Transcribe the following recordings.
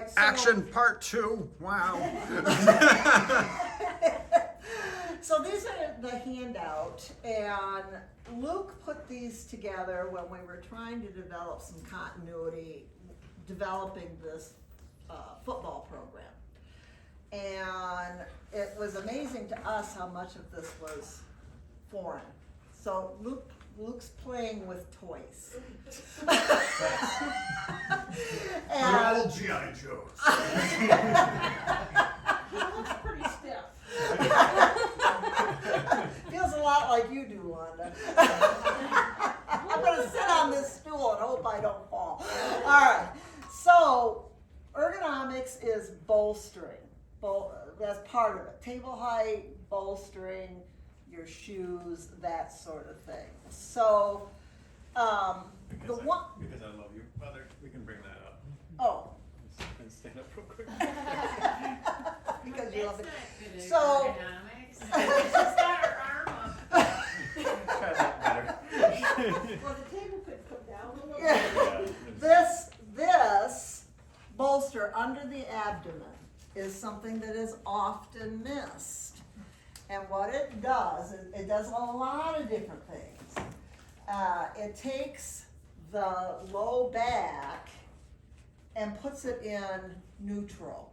right. So, Action part 2. Wow. So these are the handout, and Luke put these together when we were trying to develop some continuity, developing this football program. And it was amazing to us how much of this was foreign. So Luke's playing with toys. They're old G.I. Joes. He looks pretty stiff. Feels a lot like you do, Wanda. I'm gonna sit on this stool and hope I don't fall. All right, so ergonomics is bolstering. That's part of it. Table height, bolstering, your shoes, that sort of thing. So, Because I love you, Mother, we can bring that up. oh, And stand up real quick. because you love it. That's So- not good ergonomics. She's got her arm up. Try that better. Well, the table could come down a little Yeah. bit. This bolster under the abdomen is something that is often missed. And what it does, it does a lot of different things. It takes the low back and puts it in neutral.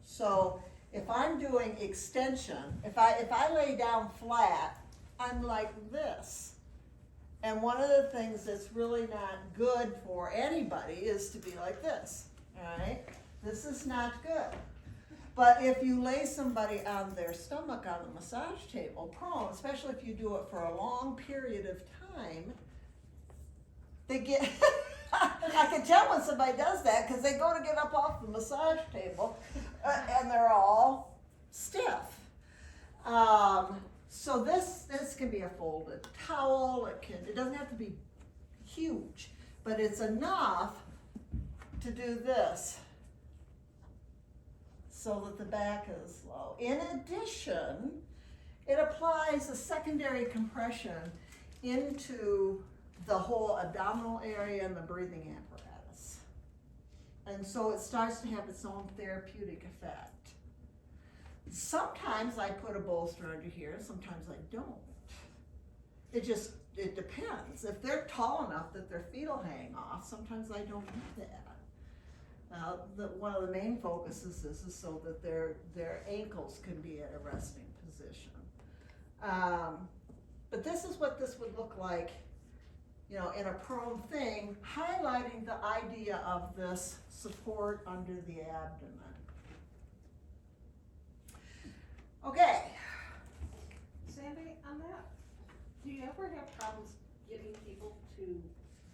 So if I'm doing extension, if I lay down flat, I'm like this. And one of the things that's really not good for anybody is to be like this, all right? This is not good. But if you lay somebody on their stomach on the massage table, prone, especially if you do it for a long period of time, they get, I can tell when somebody does that because they go to get up off the massage table and they're all stiff. So this can be a folded towel. It doesn't have to be huge, but it's enough to do this so that the back is low. In addition, it applies a secondary compression into the whole abdominal area and the breathing apparatus. And so it starts to have its own therapeutic effect. Sometimes I put a bolster under here, sometimes I don't. It depends. If they're tall enough that their feet will hang off, sometimes I don't do that. One of the main focuses is so that their ankles can be at a resting position. But this is what this would look like, you know, in a prone thing, highlighting the idea of this support under the abdomen. Okay. Sandy, on that, do you ever have problems getting people to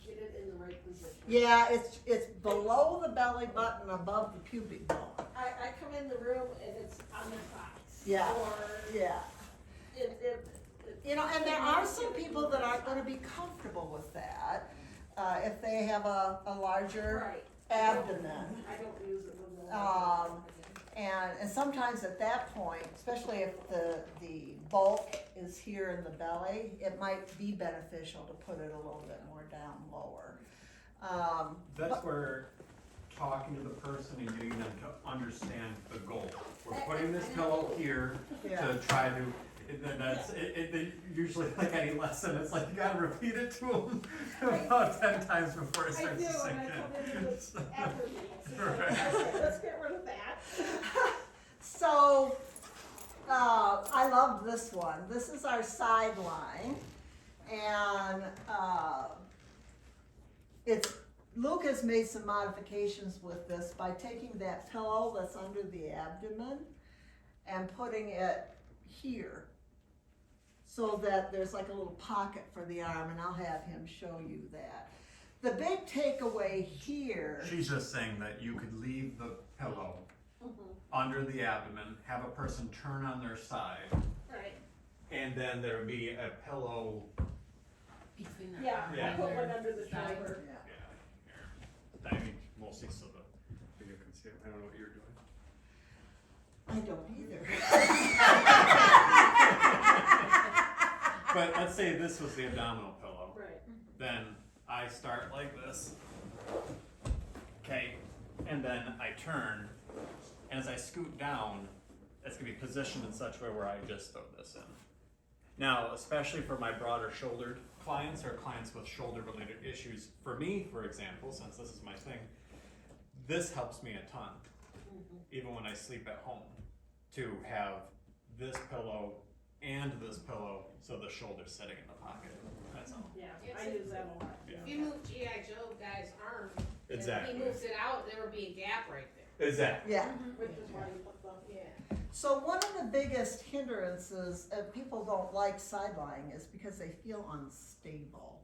get it in the right position? Yeah, it's below the belly button, above the pubic bone. I come in the room and it's on their thighs. Yeah. Or Yeah. it You know, and there are some people that aren't gonna be comfortable with that, if they have a larger Right. abdomen. I don't use it when the. And sometimes at that point, especially if the bulk is here in the belly, it might be beneficial to put it a little bit more down lower. That's where talking to the person and getting them to understand the goal. We're putting this pillow here Yeah. to try to, they usually like any lesson, it's like you gotta repeat it to them about 10 times before it I starts do, to sink and I come in in. with after meals. It's like, Right. okay, let's get rid of that. So, I love this one. This is our sideline, and Luke has made some modifications with this by taking that pillow that's under the abdomen and putting it here, so that there's like a little pocket for the arm, and I'll have him show you that. The big takeaway here. She's just saying that you could leave the pillow Mhm. under the abdomen, have a person turn on their side, Right, and then there would be a pillow. Between the yeah, Yeah. I put one under the Side. shoulder. Yeah. Yeah, here. I mean, mostly so the video can see it. I don't know what you're doing. I don't either. But let's say this was the abdominal pillow. Right. Then I start like this. Okay, and then I turn, and as I scoot down, it's gonna be positioned in such a way where I just throw this in. Now, especially for my broader shouldered clients or clients with shoulder related issues, for me, for example, since this is my thing, this helps me a ton, even when I sleep at home, to have this pillow and this pillow so the shoulder's sitting in the pocket. That's all. Yeah, I use that a lot. Yeah. If you move G.I. Joe guy's arm, and Exactly. he moves it out, there would be a gap right there. Exactly. Yeah. Which is why you put the, Yeah. So one of the biggest hindrances people don't like side-lying is because they feel unstable.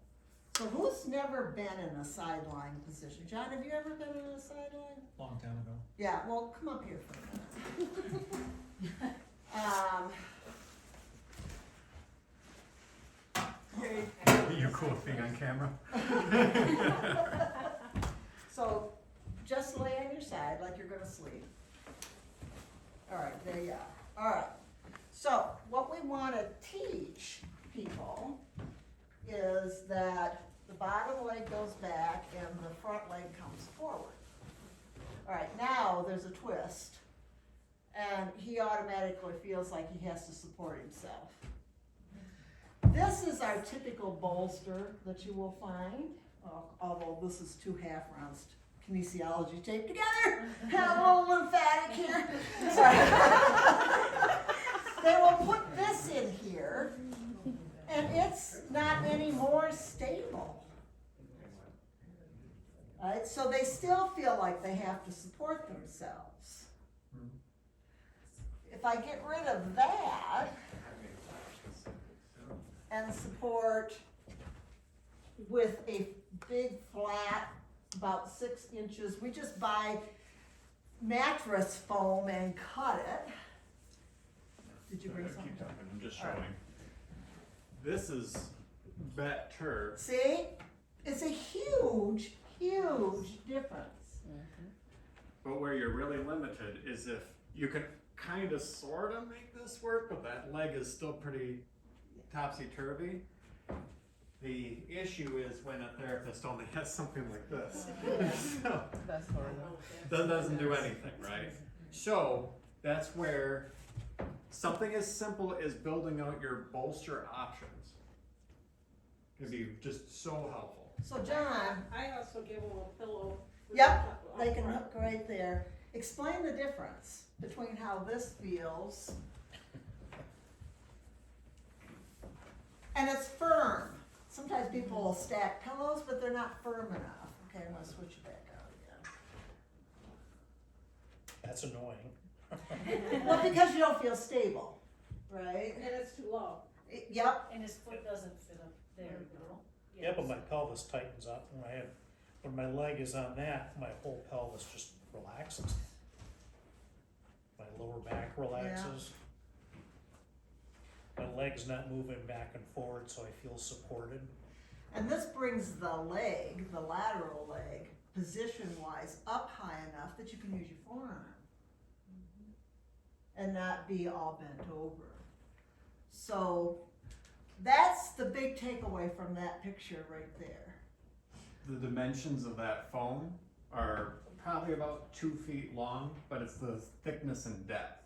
So who's never been in a side-lying position? John, have you ever been in a side-lying? Long time ago. Yeah, well, come up here for a minute. You cool with being on camera? So just lay on your side like you're gonna sleep. All right, there you are. All right. So what we wanna teach people is that the bottom leg goes back and the front leg comes forward. All right, now there's a twist and he automatically feels like he has to support himself. This is our typical bolster that you will find, although this is two half rounds kinesiology taped together. A little lymphatic here. Sorry. They will put this in here, and it's not any more stable. Right? So they still feel like they have to support themselves. If I get rid of that, and support with a big flat, about 6 inches. We just buy mattress foam and cut it. Did you bring Keep something? talking, I'm just All right. showing. This is better. See? It's a huge, huge difference. But where you're really limited is if you can kind of sort of make this work, but that leg is still pretty topsy-turvy. The issue is when a therapist only has something like this. So, that doesn't do anything, right? So that's where something as simple as building out your bolster options can be just so helpful. So John, I also give them a pillow. yep, they can hook right there. Explain the difference between how this feels. And it's firm. Sometimes people will stack pillows, but they're not firm enough. Okay, I'm gonna switch it back out That's annoying. again. Well, because you don't feel stable, right? And it's too low. Yep, And his foot doesn't fit up there, you know? Yeah, but my pelvis tightens up when my leg is on that, my whole pelvis just relaxes. My lower back relaxes. My leg's not moving back and forward, so I feel supported. and this brings the leg, the lateral leg, position-wise up high enough that you can use your forearm. And not be all bent over. So that's the big takeaway from that picture right there. The dimensions of that foam are probably about 2 feet long, but it's the thickness and depth.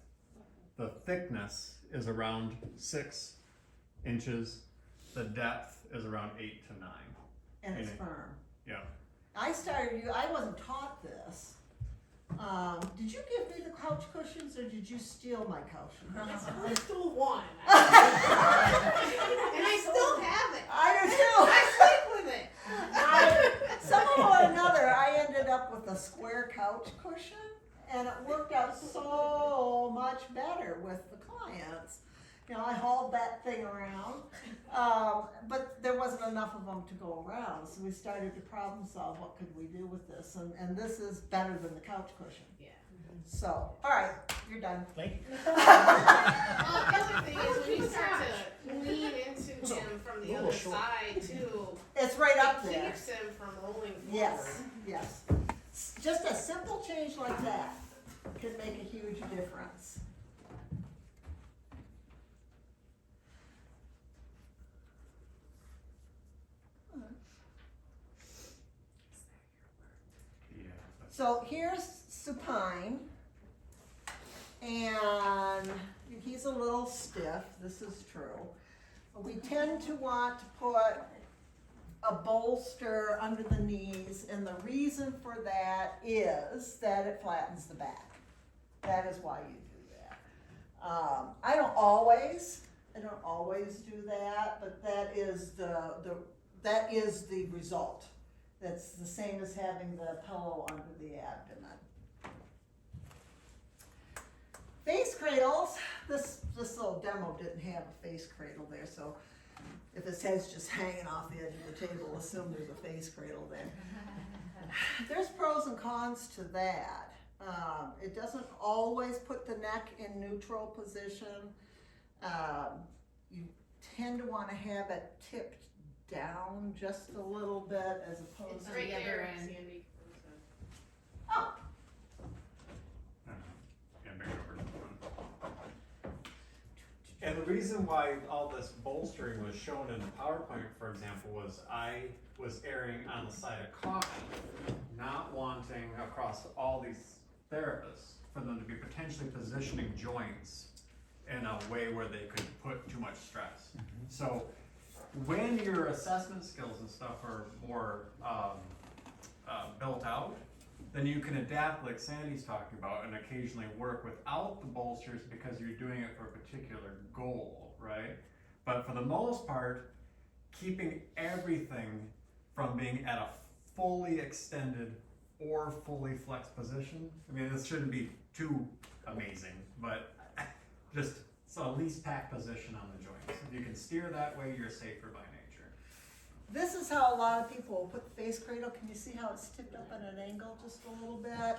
The thickness is around 6 inches. The depth is around 8 to 9. And it's Mhm. firm. Yeah. I wasn't taught this. Did you give me the couch cushions or did you steal my couch cushions? I stole one. And I still have it. I do too. I sleep with it. Somehow or another, I ended up with a square couch cushion, and it worked out so much better with the clients. You know, I hauled that thing around, but there wasn't enough of them to go around, so we started to problem solve what could we do with this, and this is better than the couch cushion. Yeah. So, all right, you're done. Thank you. Well, the other thing is when you start to lean into him from the other side too, It's right up it there. keeps him from rolling forward. Yes, yes. Just a simple change like that can make a huge difference. Yeah. So So here's supine, and he's a little stiff, this is true. We tend to want to put a bolster under the knees, and the reason for that is that it flattens the back. That is why you do that. I don't always do that, but that is the result. That's the same as having the pillow under the abdomen. Face cradles, this little demo didn't have a face cradle there, so if his head's just hanging off the edge of the table, assume there's a face cradle there. There's pros and cons to that. It doesn't always put the neck in neutral position. You tend to want to have it tipped down just a little bit as opposed It's to right the other there, end. Sandy. Oh, And bring it over. And the reason why all this bolstering was shown in the PowerPoint, for example, was I was erring on the side of caution, not wanting across all these therapists for them to be potentially positioning joints in a way where they could put too much stress. So when your assessment skills and stuff are more built out, then you can adapt like Sandy's talking about and occasionally work without the bolsters because you're doing it for a particular goal, right? But for the most part, keeping everything from being at a fully extended or fully flexed position. I mean, this shouldn't be too amazing, but just so a least packed position on the joints. If you can steer that way, you're safer by nature. this is how a lot of people will put the face cradle. Can you see how it's tipped up at an angle just a little bit?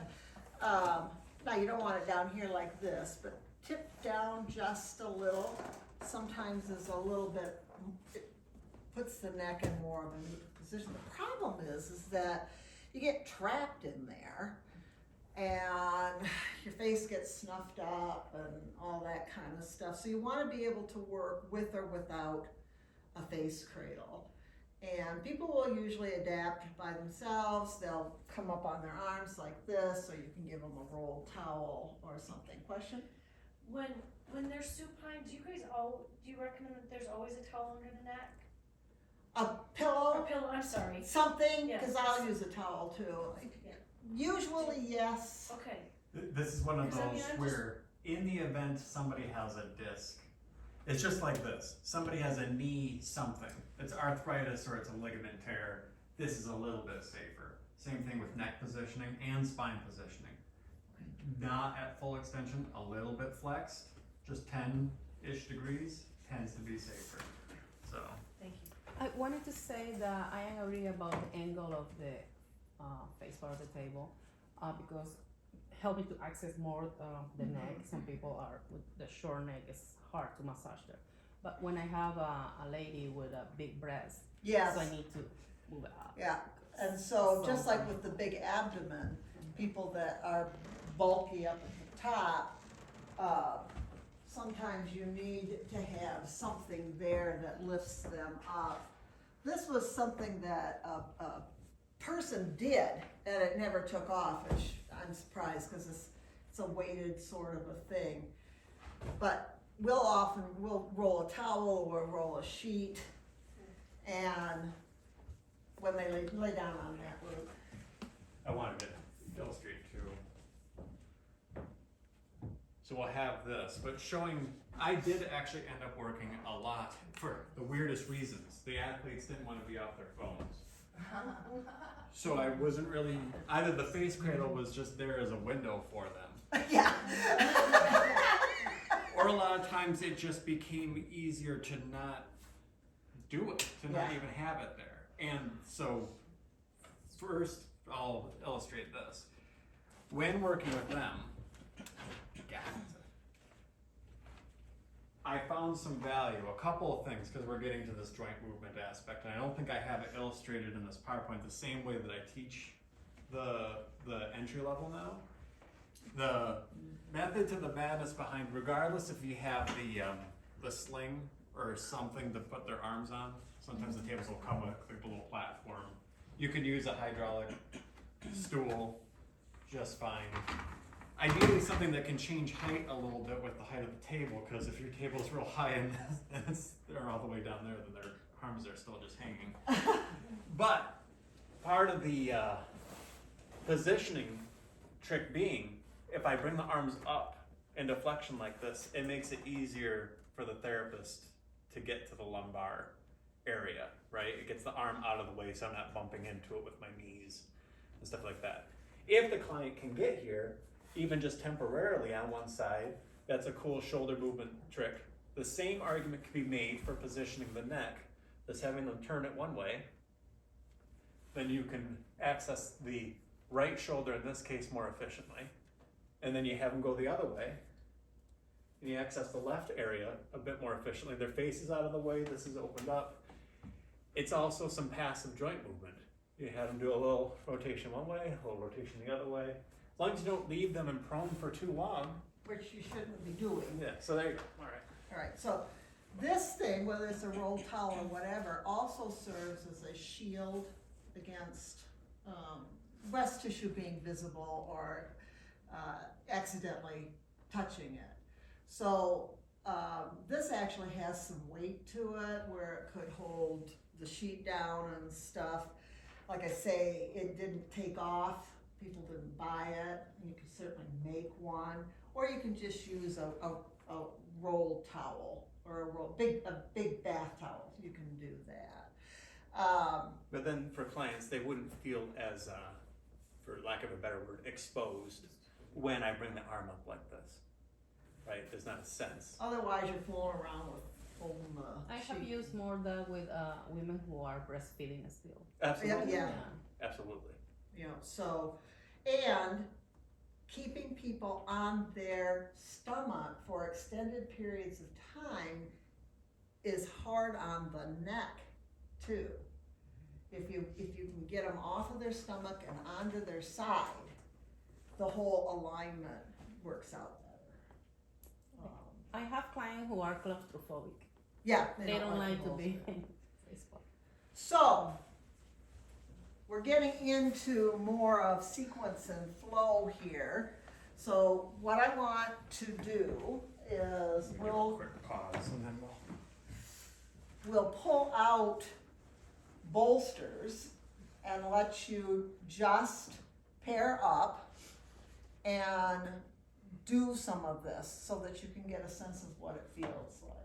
Now you don't want it down here like this, but tipped down just a little. Sometimes is a little bit, it puts the neck in more of a neutral position. The problem is that you get trapped in there and your face gets snuffed up and all that kind of stuff. So you want to be able to work with or without a face cradle. And people will usually adapt by themselves. They'll come up on their arms like this, or you can give them a rolled towel or something. Question? When they're supine, do you recommend that there's always a towel under the neck? A Or pillow? pillow, I'm sorry. Something, Yes. because I'll use a towel too. Yeah. Usually, yes. Okay, This is one of 'Cause I mean, those I'm where in the event somebody has a disc, it's just like this. Somebody has a knee something. It's arthritis or it's a ligament tear. This is a little bit safer. Same thing with neck positioning and spine positioning. Not at full extension, a little bit flexed, just 10-ish degrees tends to be safer. So, thank you. I wanted to say that I am agree about the angle of the face part of the table because helping to access more the neck. Some people are with the short neck, it's hard to massage there. But when I have a lady with a big breast, Yes. so I need to move it up. Yeah. And so, just like with the big abdomen, people that are bulky up at the top, sometimes you need to have something there that lifts them up. This was something that a person did, and it never took off, which I'm surprised because it's a weighted sort of a thing. But we'll roll a towel or roll a sheet, and when they lay down on that route. I wanted to illustrate too. So we'll have this, but showing, I did actually end up working a lot for the weirdest reasons. The athletes didn't want to be off their phones. So I wasn't really, either the face cradle was just there as a window for them, Yeah. or a lot of times it just became easier to not do it, to not Yeah. even have it there. And so first I'll illustrate this. When working with them, I found some value, a couple of things, because we're getting to this joint movement aspect, and I don't think I have it illustrated in this PowerPoint the same way that I teach the entry level now. The method to the madness behind, regardless if you have the sling or something to put their arms on, sometimes the tables will come with a little platform. You can use a hydraulic stool, just fine. Ideally, something that can change height a little bit with the height of the table, because if your table's real high and they're all the way down there, then their arms are still just hanging. But part of the positioning trick being, if I bring the arms up in deflection like this, it makes it easier for the therapist to get to the lumbar area, right? It gets the arm out of the way so I'm not bumping into it with my knees and stuff like that. If the client can get here, even just temporarily on one side, that's a cool shoulder movement trick. The same argument can be made for positioning the neck, just having them turn it one way. Then you can access the right shoulder, in this case, more efficiently. And then you have them go the other way, and you access the left area a bit more efficiently. Their face is out of the way, this is opened up. It's also some passive joint movement. You have them do a little rotation one way, a little rotation the other way. As long as you don't leave them in prone for too long. Which you shouldn't be doing. Yeah, so there you go, all right. Alright, so this thing, whether it's a roll towel or whatever, also serves as a shield against breast tissue being visible or accidentally touching it. So this actually has some weight to it where it could hold the sheet down and stuff. Like I say, it didn't take off. People didn't buy it. You can certainly make one, or you can just use a roll towel or a big bath towel. You can do that. But then for clients, they wouldn't feel as, for lack of a better word, exposed when I bring the arm up like this, right? There's not a sense. Otherwise, you're fooling around with holding the I have sheet. used more that with women who are breastfeeding still. Absolutely. Yeah. Absolutely. You know, so, and keeping people on their stomach for extended periods of time is hard on the neck too. If you can get them off of their stomach and onto their side, the whole alignment works out better. I have clients who are claustrophobic. Yeah, They don't like to both. be in Facebook. So, we're getting into more of sequence and flow here. So what I want to do is Give a quick pause and then we'll pull out bolsters and let you just pair up and do some of this so that you can get a sense of what it feels like.